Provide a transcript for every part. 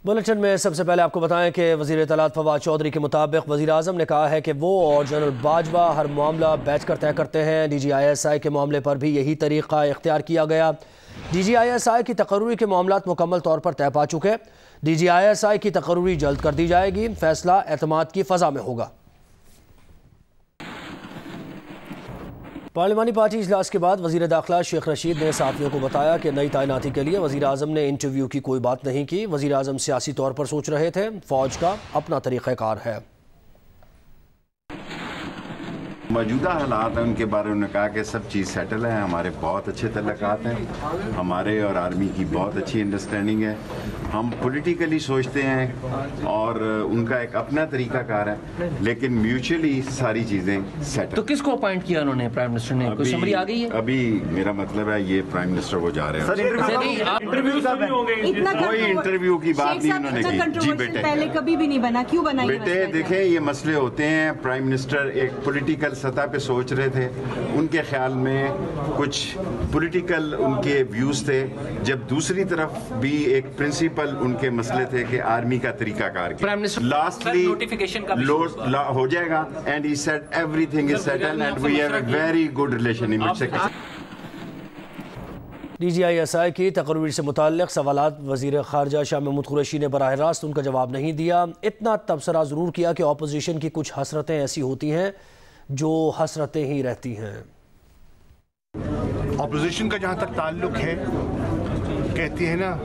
Bulletin میں سب سے پہلے آپ کو بتائیں کہ وزیر اطلاعات فواد چودھری کے مطابق وزیر اعظم نے کہا ہے کہ وہ اور جنرل باجوہ ہر معاملہ بیٹھ کر طے کرتے ہیں۔ ڈی جی آئی ایس آئی کے معاملے پر بھی یہی طریقہ اختیار کیا گیا۔ D G I S I کی تقرری کے معاملات مکمل طور پر طے پا چکے۔ D G I S I کی تقرری جلد کر دی جائے گی، فیصلہ اعتماد کی فضا میں ہوگا۔ پارلیمانی پارٹی اجلاس کے بعد وزیر داخلہ شیخ رشید نے صحافیوں کو بتایا کہ نئی تعیناتی کے لیے وزیر اعظم نے انٹرویو کی کوئی بات نہیں کی۔ وزیر اعظم سیاسی طور پر سوچ رہے تھے، فوج کا اپنا طریقہ کار ہے۔ موجودہ حالات ہیں ان کے بارے میں کہا کہ سب چیز سیٹل ہے، ہمارے بہت اچھے تعلقات ہیں، ہمارے اور آرمی کی بہت اچھی انڈرسٹینڈنگ ہے، ہم پولیٹیکلی سوچتے ہیں اور ان کا ایک اپنا طریقہ کار ہے، لیکن میوچلی ساری چیزیں سیٹل۔ تو کس کو اپوائنٹ کیا انہوں نے پرائم منسٹر نے؟ کوئی سمری آ گئی ہے؟ ابھی میرا مطلب ہے یہ پرائم منسٹر وہ جا رہے ہیں، کوئی انٹرویو کی بات نہیں انہوں نے کی۔ جی بیٹے پہلے کبھی بھی نہیں بنا، کیوں بنا؟ بیٹے دیکھیں یہ مسئلے ہوتے ہیں، پرائم منسٹر ایک پولیٹیکل سطح پہ سوچ رہے تھے، ان کے خیال میں کچھ پولیٹیکل ان کے ویوز تھے، جب دوسری طرف بھی ایک پرنسپل ان کے مسئلے تھے کہ آرمی کا طریقہ کار کیا۔ لاسٹلی ہو جائے گا and he said everything is settled and we have a very good relation in which. D G I S I کی تقرری سے متعلق سوالات وزیر خارجہ شاہ محمود قریشی نے براہ راست ان کا جواب نہیں دیا۔ اتنا تبصرہ ضرور کیا کہ اپوزیشن کی کچھ حسرتیں ایسی ہوتی ہیں جو حسرتیں ہی رہتی ہیں۔ اپوزیشن کا جہاں تک تعلق ہے، کہتی ہے نا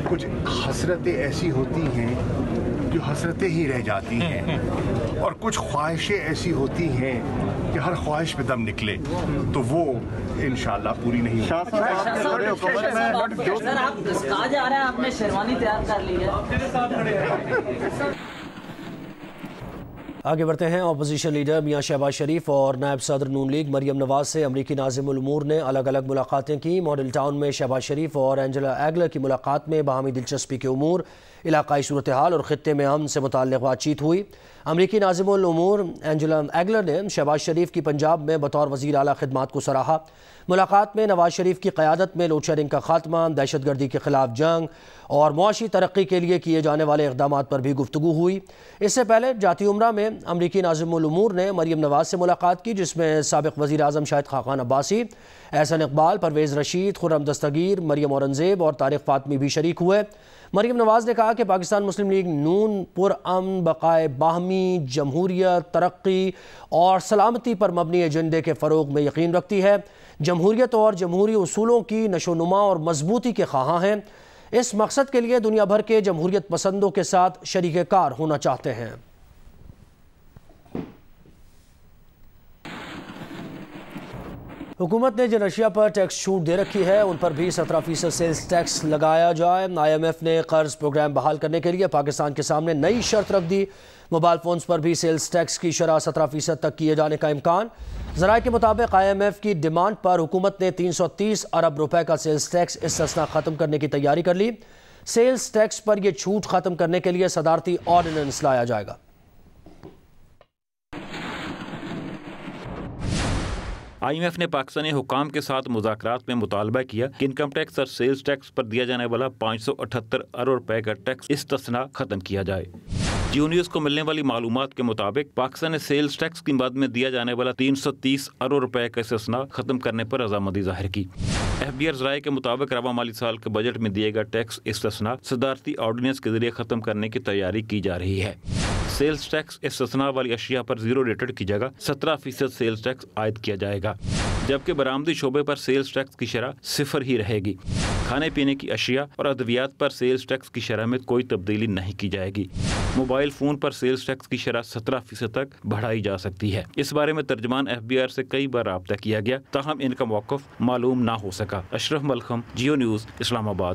کچھ حسرتیں ایسی ہوتی ہیں جو حسرتیں ہی رہ جاتی ہیں، اور کچھ خواہشیں ایسی ہوتی ہیں کہ ہر خواہش پہ دم نکلے، تو وہ انشاءاللہ پوری نہیں ہوتی۔ سر آپ کہا جا رہا ہے آپ نے شیروانی تیار کر لی ہے۔ آگے بڑھتے ہیں۔ اپوزیشن لیڈر میاں شہباز شریف اور نائب صدر نون لیگ مریم نواز سے امریکی ناظم الامور نے الگ الگ ملاقاتیں کی۔ ماڈل ٹاؤن میں شہباز شریف اور اینجلا ایگلر کی ملاقات میں باہمی دلچسپی کے امور، علاقائی صورتحال اور خطے میں امن سے متعلق بات چیت ہوئی۔ امریکی ناظم الامور اینجلا ایگلر نے شہباز شریف کی پنجاب میں بطور وزیر اعلیٰ خدمات کو سراہا۔ ملاقات میں نواز شریف کی قیادت میں لوڈ شیڈنگ کا خاتمہ، دہشت گردی کے خلاف جنگ اور معاشی ترقی کے لیے کیے جانے والے اقدامات پر بھی گفتگو ہوئی۔ اس سے پہلے جاتی عمرہ میں امریکی ناظم الامور نے مریم نواز سے ملاقات کی، جس میں سابق وزیر اعظم شاہد خاقان عباسی، احسن اقبال، پرویز رشید، خرم دستگیر، مریم اورنگزیب اور طارق فاطمی بھی شریک ہوئے۔ مریم نواز نے کہا کہ پاکستان مسلم لیگ نون پرامن، بقائے باہمی، جمہوریت، ترقی اور سلامتی پر مبنی ایجنڈے کے فروغ میں یقین رکھتی ہے، جمہوریت اور جمہوری اصولوں کی نشو و نما اور مضبوطی کے خواہاں ہیں، اس مقصد کے لیے دنیا بھر کے جمہوریت پسندوں کے ساتھ شریک کار ہونا چاہتے ہیں۔ حکومت نے جن اشیاء پر ٹیکس چھوٹ دے رکھی ہے ان پر بھی 17% سیلز ٹیکس لگایا جائے۔ آئی ایم ایف نے قرض پروگرام بحال کرنے کے لیے پاکستان کے سامنے نئی شرط رکھ دی۔ موبائل فونز پر بھی سیلز ٹیکس کی شرح 17% تک کیے جانے کا امکان۔ ذرائع کے مطابق آئی ایم ایف کی ڈیمانڈ پر حکومت نے 330 ارب روپے کا سیلز ٹیکس استثنا ختم کرنے کی تیاری کر لی۔ سیلز ٹیکس پر یہ چھوٹ ختم کرنے کے لیے صدارتی آرڈیننس لایا جائے گا۔ آئی ایم ایف نے پاکستانی حکام کے ساتھ مذاکرات میں مطالبہ کیا کہ انکم ٹیکس اور سیلز ٹیکس پر دیا جانے والا 578 ارب روپے کا ٹیکس استثنا ختم کیا جائے۔ جیو نیوز کو ملنے والی معلومات کے مطابق پاکستان نے سیلز ٹیکس کی مد میں دیا جانے والا 330 ارب روپے کا استثنا ختم کرنے پر رضامندی ظاہر کی۔ ایف بی آر ذرائع کے مطابق رواں مالی سال کے بجٹ میں دیے گا ٹیکس استثنا صدارتی آرڈیننس کے ذریعے ختم کرنے کی تیاری کی جا رہی ہے۔ سیلز ٹیکس استثنا والی اشیاء پر 0 ریٹڈ کی جگہ 17% سیلز ٹیکس عائد کیا جائے گا، جبکہ برآمدی شعبے پر سیلز ٹیکس کی شرح 0 ہی رہے گی۔ کھانے پینے کی اشیاء اور ادویات پر سیلز ٹیکس کی شرح میں کوئی تبدیلی نہیں کی جائے گی۔ موبائل فون پر سیلز ٹیکس کی شرح 17% تک بڑھائی جا سکتی ہے۔ اس بارے میں ترجمان ایف بی آر سے کئی بار رابطہ کیا گیا، تاہم ان کا موقف معلوم نہ ہو سکا۔ اشرف ملخم، جیو نیوز، اسلام آباد۔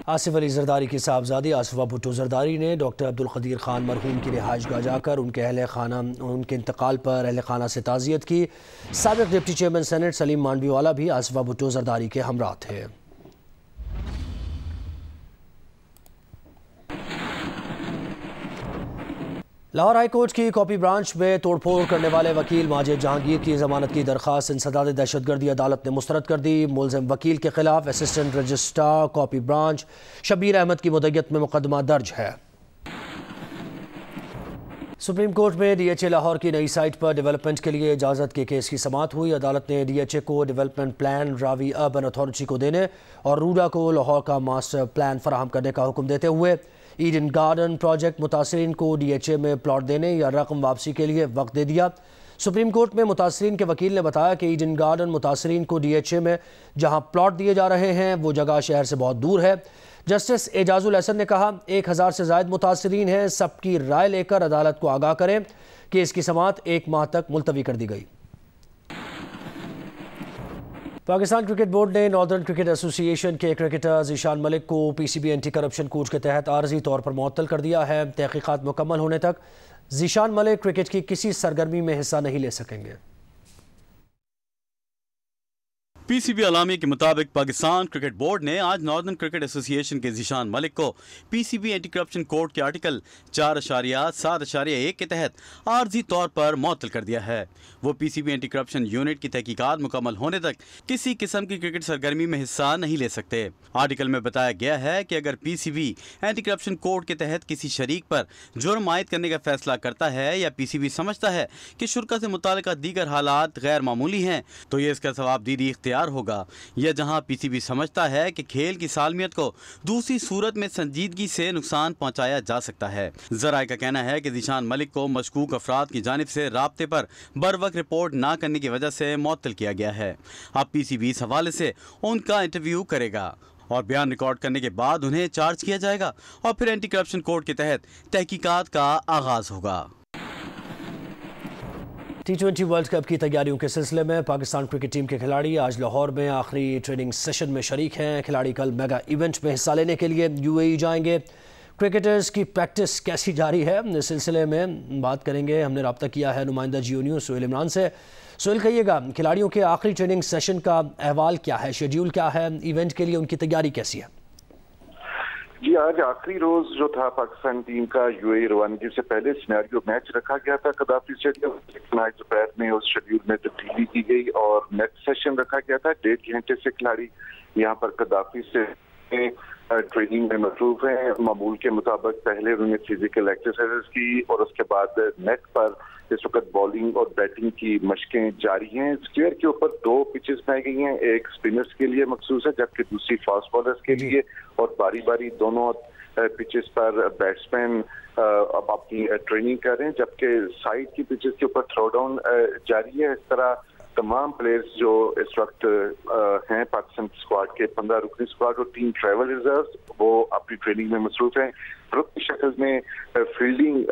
آصف علی زرداری کی صاحبزادی آصفہ بھٹو زرداری نے ڈاکٹر عبدالقدیر خان مرحوم کی رہائش گاہ جا کر ان کے انتقال پر اہل خانہ سے تعزیت کی۔ سابق ڈپٹی چیئرمین سینٹ سلیم مانڈوی والا بھی آصفہ بھٹو زرداری کے ہمراہ تھے۔ لاہور ہائی کورٹ کی کاپی برانچ میں توڑ پھوڑ کرنے والے وکیل ماجد جہانگیر کی ضمانت کی درخواست انسداد دہشت گردی عدالت نے مسترد کر دی۔ ملزم وکیل کے خلاف assistant registrar copy branch Shabbir Ahmed کی مدعیت میں مقدمہ درج ہے۔ سپریم کورٹ میں ڈی ایچ اے لاہور کی نئی سائٹ پر ڈیولپمنٹ کے لیے اجازت کے کیس کی سماعت ہوئی۔ عدالت نے ڈی ایچ اے کو ڈیولپمنٹ پلان راوی اربن اتھارٹی کو دینے اور روڈا کو لاہور کا ماسٹر پلان فراہم کرنے کا حکم دیتے ہوئے ایڈن گارڈن پروجیکٹ متاثرین کو ڈی ایچ اے میں پلاٹ دینے یا رقم واپسی کے لیے وقت دے دیا۔ سپریم کورٹ میں متاثرین کے وکیل نے بتایا کہ ایڈن گارڈن متاثرین کو ڈی ایچ اے میں جہاں پلاٹ دیے جا رہے ہیں وہ جگہ شہر سے بہت دور ہے۔ جسٹس اعجاز الحسن نے کہا 1000 سے زائد متاثرین ہیں، سب کی رائے لے کر عدالت کو آگاہ کریں کہ اس کی سماعت 1 ماہ تک ملتوی کر دی گئی۔ پاکستان کرکٹ بورڈ نے ناردرن کرکٹ ایسوسی ایشن کے کرکٹر ذیشان ملک کو P C B anti corruption code کے تحت عارضی طور پر معطل کر دیا ہے۔ تحقیقات مکمل ہونے تک ذیشان ملک کرکٹ کی کسی سرگرمی میں حصہ نہیں لے سکیں گے۔ پی سی بی اعلامیہ کے مطابق پاکستان کرکٹ بورڈ نے آج ناردرن کرکٹ ایسوسی ایشن کے ذیشان ملک کو P C B anti corruption code کے آرٹیکل 4.7.1 کے تحت عارضی طور پر معطل کر دیا ہے۔ وہ P C B anti corruption unit کی تحقیقات مکمل ہونے تک کسی قسم کی کرکٹ سرگرمی میں حصہ نہیں لے سکتے۔ آرٹیکل میں بتایا گیا ہے کہ اگر P C B anti corruption code کے تحت کسی شریک پر جرم عائد کرنے کا فیصلہ کرتا ہے یا پی سی بی سمجھتا ہے کہ شرکا سے متعلقہ دیگر حالات غیر معمولی ہیں تو یہ اس کا ثوابدیدی اختیار ہوگا، یا جہاں پی سی بی سمجھتا ہے کہ کھیل کی سالمیت کو دوسری صورت میں سنجیدگی سے نقصان پہنچایا جا سکتا ہے۔ ذرائع کا کہنا ہے کہ ذیشان ملک کو مشکوک افراد کی جانب سے رابطے پر بروقت رپورٹ نہ کرنے کی وجہ سے معطل کیا گیا ہے۔ اب پی سی بی اس حوالے سے ان کا انٹرویو کرے گا اور بیان ریکارڈ کرنے کے بعد انہیں چارج کیا جائے گا اور پھر اینٹی کرپشن کوڈ کے تحت تحقیقات کا آغاز ہوگا۔ T20 ورلڈ کپ کی تیاریوں کے سلسلے میں پاکستان کرکٹ ٹیم کے کھلاڑی آج لاہور میں آخری ٹریننگ سیشن میں شریک ہیں۔ کھلاڑی کل میگا ایونٹ میں حصہ لینے کے لیے یو اے ای جائیں گے۔ کرکٹرز کی پریکٹس کیسی جاری ہے اس سلسلے میں بات کریں گے۔ ہم نے رابطہ کیا ہے نمائندہ جیو نیوز سہیل عمران سے۔ سہیل کہیے گا کھلاڑیوں کے آخری ٹریننگ سیشن کا احوال کیا ہے، شیڈیول کیا ہے، ایونٹ کے لیے ان کی تیاری کیسی ہے؟ جی آج آخری روز جو تھا پاکستان ٹیم کا یو اے روانگی سے پہلے سینیریو میچ رکھا گیا تھا قذافی اسٹیڈیم، لیکن آج دوپہر میں اس شیڈیول میں تبدیلی کی گئی اور نیکسٹ سیشن رکھا گیا تھا۔ 1.5 گھنٹے سے کھلاڑی یہاں پر قذافی سے ٹریننگ میں مصروف ہیں۔ معمول کے مطابق پہلے انہوں نے فزیکل ایکسرسائز کی اور اس کے بعد نیٹ پر اس وقت بالنگ اور بیٹنگ کی مشقیں جاری ہیں۔ اسکوئر کے اوپر 2 پچز بنائی گئی ہیں، ایک اسپنرز کے لیے مخصوص ہے جبکہ دوسری فاسٹ بالرز کے لیے، اور باری باری دونوں پچز پر بیٹسمین اب اپنی ٹریننگ کر رہے ہیں، جبکہ سائڈ کی پچز کے اوپر تھرو ڈاؤن جاری ہے۔ اس طرح تمام پلیئرز جو اس وقت ہیں پاکستان اسکواڈ کے 15 رکنی اسکواڈ اور 3 ٹریول ریزروز، وہ اپنی ٹریننگ میں مصروف ہیں۔ رکن شکل میں فیلڈنگ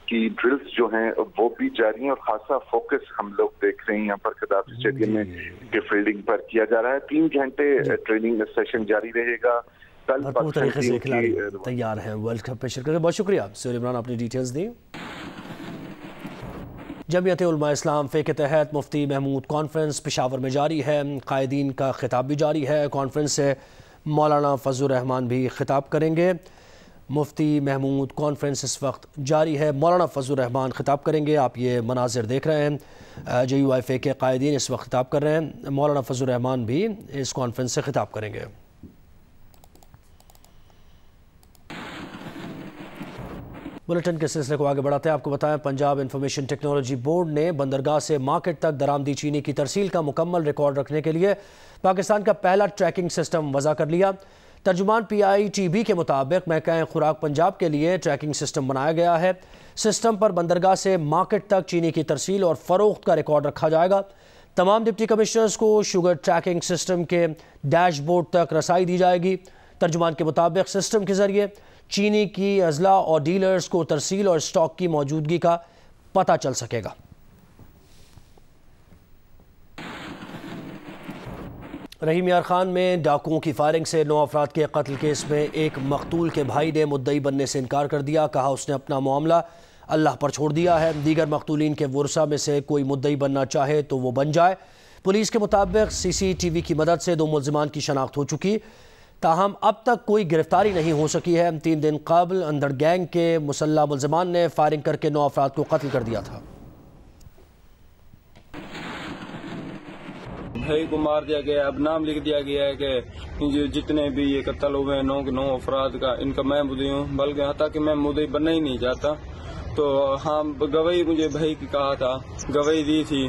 کی ڈرلز جو ہیں وہ بھی جاری ہیں اور خاصا فوکس ہم لوگ دیکھ رہے ہیں یہاں پر قذافی اسٹیڈیم میں کہ فیلڈنگ پر کیا جا رہا ہے۔ 3 گھنٹے ٹریننگ سیشن جاری رہے گا۔ بھرپور طریقے سے کھلاڑی تیار ہیں ورلڈ کپ میں شرکت۔ بہت شکریہ سہیل عمران، اپنی ڈیٹیلز دی۔ جمعیت علماء اسلام فے کے تحت مفتی محمود کانفرنس پشاور میں جاری ہے۔ قائدین کا خطاب بھی جاری ہے۔ کانفرنس سے مولانا فضل الرحمان بھی خطاب کریں گے۔ مفتی محمود کانفرنس اس وقت جاری ہے، مولانا فضل الرحمان خطاب کریں گے۔ آپ یہ مناظر دیکھ رہے ہیں، جے یو آئی فے کے قائدین اس وقت خطاب کر رہے ہیں۔ مولانا فضل الرحمان بھی اس کانفرنس سے خطاب کریں گے۔ بلٹن کے سلسلے کو آگے بڑھاتے ہیں، آپ کو بتائیں پنجاب انفارمیشن ٹیکنالوجی بورڈ نے بندرگاہ سے مارکیٹ تک درآمدی چینی کی ترسیل کا مکمل ریکارڈ رکھنے کے لیے پاکستان کا پہلا ٹریکنگ سسٹم وضع کر لیا۔ ترجمان پی آئی ٹی بی کے مطابق محکمہ خوراک پنجاب کے لیے ٹریکنگ سسٹم بنایا گیا ہے۔ سسٹم پر بندرگاہ سے مارکیٹ تک چینی کی ترسیل اور فروخت کا ریکارڈ رکھا جائے گا۔ تمام ڈپٹی کمشنرز کو شوگر ٹریکنگ سسٹم کے ڈیش بورڈ تک رسائی دی جائے گی۔ ترجمان کے مطابق سسٹم کے ذریعے چینی کی اضلاع اور ڈیلرز کو ترسیل اور سٹاک کی موجودگی کا پتہ چل سکے گا۔ رحیم یار خان میں ڈاکوؤں کی فائرنگ سے 9 افراد کے قتل کیس میں ایک مقتول کے بھائی نے مدعی بننے سے انکار کر دیا، کہا اس نے اپنا معاملہ اللہ پر چھوڑ دیا ہے۔ دیگر مقتولین کے ورثہ میں سے کوئی مدعی بننا چاہے تو وہ بن جائے۔ پولیس کے مطابق سی سی ٹی وی کی مدد سے 2 ملزمان کی شناخت ہو چکی۔ تاہم اب تک کوئی گرفتاری نہیں ہو سکی ہے۔ 3 دن قبل اندر گینگ کے مسلح ملزمان نے فائرنگ کر کے 9 افراد کو قتل کر دیا تھا۔ بھائی کو مار دیا گیا، اب نام لکھ دیا گیا ہے کہ جتنے بھی یہ قتل ہوئے ہیں 9 افراد کا، ان کا میں مدعی ہوں، بلکہ حتیٰ کہ میں مدعی بننا ہی نہیں چاہتا۔ تو ہاں گواہی مجھے بھائی کی کہا تھا، گواہی دی تھی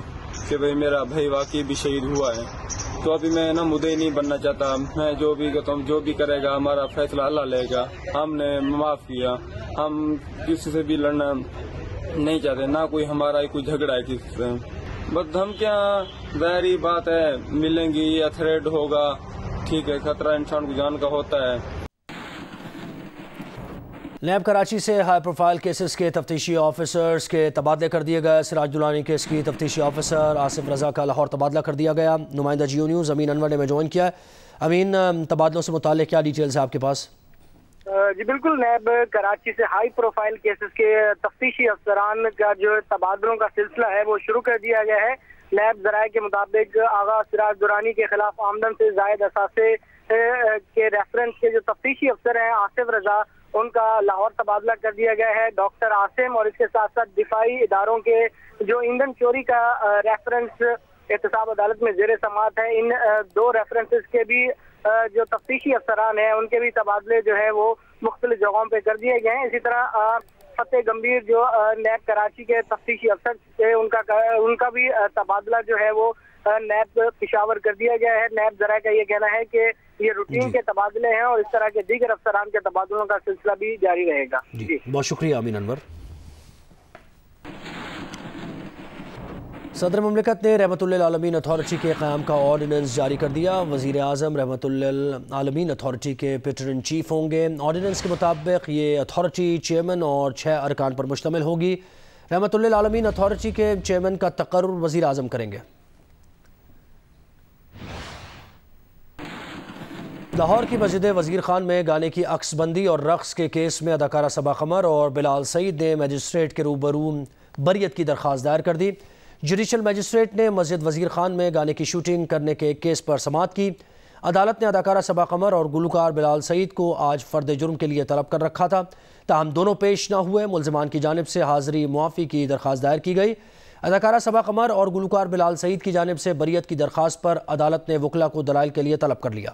کہ بھائی میرا بھائی واقعی بھی شہید ہوا ہے، تو ابھی میں نا مدعی نہیں بننا چاہتا۔ میں جو بھی کہتا ہوں، جو بھی کرے گا ہمارا فیصلہ اللہ لے گا۔ ہم نے معاف کیا، ہم کسی سے بھی لڑنا نہیں چاہتے، نہ کوئی ہمارا کوئی جھگڑا ہے کسی سے۔ بس دھمکیاں ظاہری بات ہے ملیں گی یا تھریڈ ہوگا، ٹھیک ہے، خطرہ انسان کو جان کا ہوتا ہے۔ نیب کراچی سے ہائی پروفائل کیسز کے تفتیشی آفیسرز کے تبادلے کر دیے گئے۔ سراج دولانی کیس کی تفتیشی آفیسر آصف رضا کا لاہور تبادلہ کر دیا گیا۔ نمائندہ جیو نیوز امین انور نے میں جوائن کیا۔ امین، تبادلوں سے متعلق کیا ڈیٹیلز ہیں آپ کے پاس؟ جی بالکل، نیب کراچی سے ہائی پروفائل کیسز کے تفتیشی افسران کا جو تبادلوں کا سلسلہ ہے وہ شروع کر دیا گیا ہے۔ نیب ذرائع کے مطابق آغا سراج دورانی کے خلاف آمدن سے زائد اثاثے کے ریفرنس کے جو تفتیشی افسر ہیں آصف رضا، ان کا لاہور تبادلہ کر دیا گیا ہے۔ ڈاکٹر عاصم اور اس کے ساتھ ساتھ دفاعی اداروں کے جو ایندھن چوری کا ریفرنس احتساب عدالت میں زیر سماعت ہے، ان 2 ریفرنسز کے بھی جو تفتیشی افسران ہیں ان کے بھی تبادلے جو ہے وہ مختلف جگہوں پہ کر دیے گئے ہیں۔ اسی طرح فتح گمبھیر جو نیب کراچی کے تفتیشی افسر تھے، ان کا بھی تبادلہ جو ہے وہ نیب پشاور کر دیا گیا ہے۔ نیب ذرائع کا یہ کہنا ہے کہ یہ روٹین کے تبادلے ہیں اور اس طرح کے دیگر افسران کے تبادلوں کا سلسلہ بھی جاری رہے گا۔ جی بہت شکریہ امین انور۔ صدر مملکت نے رحمت للعالمین اتھارٹی کے قیام کا آرڈیننس جاری کر دیا۔ وزیر اعظم رحمت للعالمین اتھارٹی کے پیٹر ان چیف ہوں گے۔ آرڈیننس کے مطابق یہ اتھارٹی چیئرمین اور 6 ارکان پر مشتمل ہوگی۔ رحمت للعالمین اتھارٹی کے چیئرمین کا تقرر وزیر اعظم کریں گے۔ لاہور کی مسجد وزیر خان میں گانے کی عکس بندی اور رقص کے کیس میں اداکارہ صبا قمر اور بلال سعید نے میجسٹریٹ کے روبرو بریت کی درخواست دائر کر دی۔ جوڈیشل میجسٹریٹ نے مسجد وزیر خان میں گانے کی شوٹنگ کرنے کے کیس پر سماعت کی۔ عدالت نے اداکارہ صبا قمر اور گلوکار بلال سعید کو آج فرد جرم کے لیے طلب کر رکھا تھا، تاہم دونوں پیش نہ ہوئے۔ ملزمان کی جانب سے حاضری معافی کی درخواست دائر کی گئی۔ اداکارہ صبا قمر اور گلوکار بلال سعید کی جانب سے بریت کی درخواست پر عدالت نے وکلا کو دلائل کے لیے طلب کر لیا۔